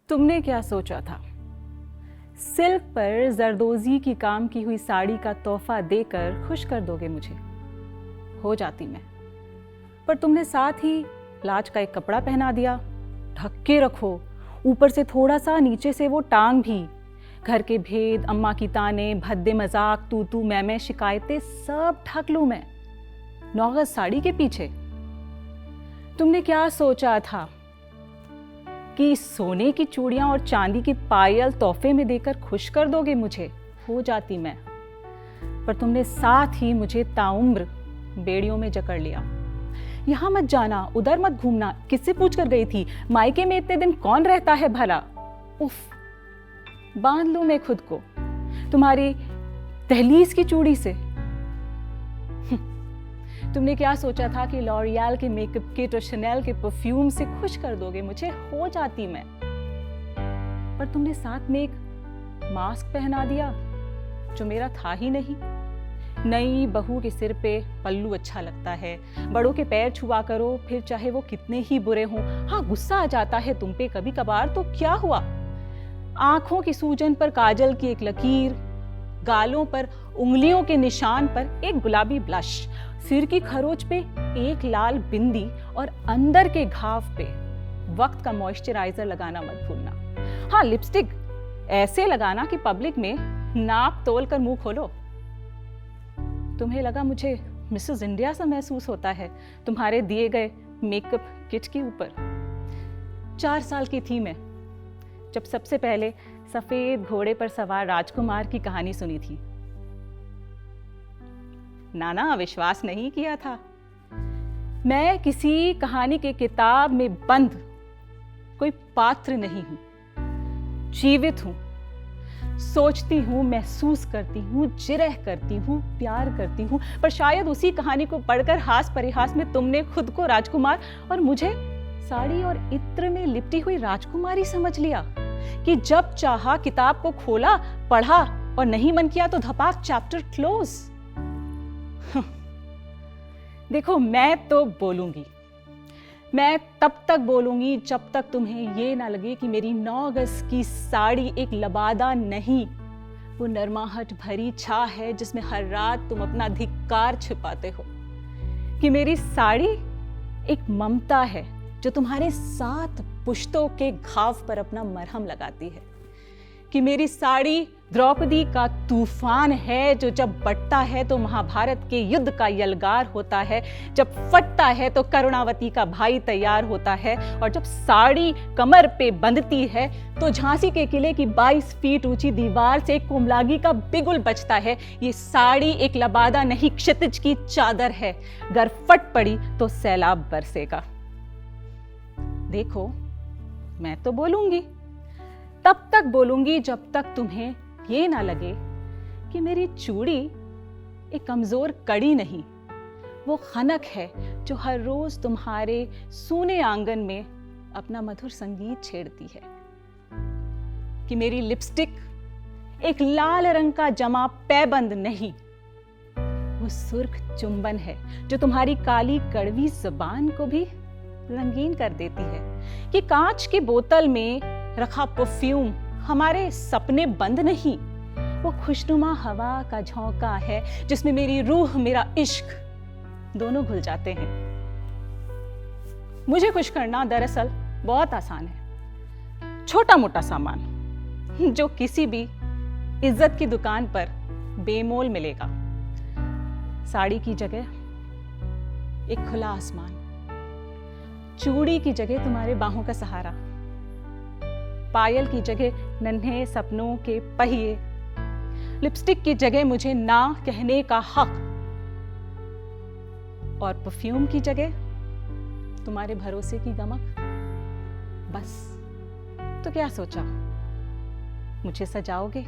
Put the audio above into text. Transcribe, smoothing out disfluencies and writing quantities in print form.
तुमने क्या सोचा था? सिल्क पर जरदोजी की काम की हुई साड़ी का तोहफा देकर खुश कर दोगे मुझे? हो जाती मैं, पर तुमने साथ ही लाज का एक कपड़ा पहना दिया। ढक के रखो, ऊपर से थोड़ा सा, नीचे से वो टांग भी। घर के भेद, अम्मा की ताने, भद्दे मजाक, तू तू मैं शिकायतें सब ढक लूं मैं 9 गज साड़ी के पीछे। तुमने क्या सोचा था कि सोने की चूड़ियां और चांदी की पायल तोहफे में देकर खुश कर दोगे मुझे? हो जाती मैं, पर तुमने साथ ही मुझे ताउम्र बेड़ियों में जकड़ लिया। यहां मत जाना, उधर मत घूमना, किससे पूछ कर गई थी? मायके में इतने दिन कौन रहता है भला? उफ, बांध लूं मैं खुद को तुम्हारी दहलीज की चूड़ी से। तुमने क्या सोचा था कि लॉरियल के मेकअप किट और शनेल के परफ्यूम से खुश कर दोगे मुझे? हो जाती मैं, पर तुमने साथ में एक मास्क पहना दिया जो मेरा था ही नहीं। नई बहू के सिर पे पल्लू अच्छा लगता है, बड़ों के पैर छुआ करो, फिर चाहे वो कितने ही बुरे हों। हाँ, गुस्सा आ जाता है तुम पे कभी कभार, तो क्या हुआ? आंखों की सूजन पर काजल की एक लकीर, गालों पर उंगलियों के निशान पर एक गुलाबी ब्लश, सिर की खरोच पे एक लाल बिंदी और अंदर के घाव पे वक्त का मॉइस्चराइजर लगाना मत भूलना। हाँ, लिपस्टिक ऐसे लगाना कि पब्लिक में नाप तोल कर मुंह खोलो। तुम्हें लगा मुझे मिसेस इंडिया सा महसूस होता है तुम्हारे दिए गए मेकअप किट के ऊपर? 4 साल की थी मैं जब सबसे पहले सफेद घोड़े पर सवार राजकुमार की कहानी सुनी थी। नाना विश्वास नहीं किया था। मैं किसी कहानी के किताब में बंद कोई पात्र नहीं हूं, जीवित हूं, सोचती हूं, महसूस करती हूं, जिरह करती हूं, प्यार करती हूं। पर शायद उसी कहानी को पढ़कर हास परिहास में तुमने खुद को राजकुमार और मुझे साड़ी और इत्र में लिपटी हुई राजकुमारी समझ लिया कि जब चाहा किताब को खोला, पढ़ा और नहीं मन किया तो धपाक चैप्टर क्लोज। देखो, मैं तो बोलूंगी, मैं तब तक बोलूंगी जब तक तुम्हें ये ना लगे कि मेरी 9 गज की साड़ी एक लबादा नहीं, वो नरमाहट भरी छा है जिसमें हर रात तुम अपना धिक्कार छिपाते हो। कि मेरी साड़ी एक ममता है जो तुम्हारे 7 पुश्तों के घाव पर अपना मरहम लगाती है। कि मेरी साड़ी द्रौपदी का तूफान है जो जब बढ़ता है तो महाभारत के युद्ध का यलगार होता है, जब फटता है तो करुणावती का भाई तैयार होता है, और जब साड़ी कमर पे बंधती है तो झांसी के किले की 22 फीट ऊंची दीवार से कोमलागी का बिगुल बचता है। ये साड़ी एक लबादा नहीं, क्षितिज की चादर है। गर फट पड़ी तो सैलाब बरसेगा। देखो, मैं तो बोलूंगी, तब तक बोलूंगी जब तक तुम्हें ये ना लगे कि मेरी चूड़ी एक कमजोर कड़ी नहीं, वो खनक है जो हर रोज तुम्हारे सूने आंगन में अपना मधुर संगीत छेड़ती है। कि मेरी लिपस्टिक एक लाल रंग का जमा पैबंद नहीं, वो सुर्ख चुंबन है जो तुम्हारी काली कड़वी जुबान को भी रंगीन कर देती है। कि कांच की बोतल में रखा परफ्यूम हमारे सपने बंद नहीं, वो खुशनुमा हवा का झोंका है जिसमें मेरी रूह, मेरा इश्क दोनों घुल जाते हैं। मुझे खुश करना दरअसल बहुत आसान है। छोटा मोटा सामान जो किसी भी इज्जत की दुकान पर बेमोल मिलेगा। साड़ी की जगह एक खुला आसमान, चूड़ी की जगह तुम्हारे बाहों का सहारा, पायल की जगह नन्हे सपनों के पहिए, लिपस्टिक की जगह मुझे ना कहने का हक, और परफ्यूम की जगह तुम्हारे भरोसे की गमक। बस, तो क्या सोचा, मुझे सजाओगे?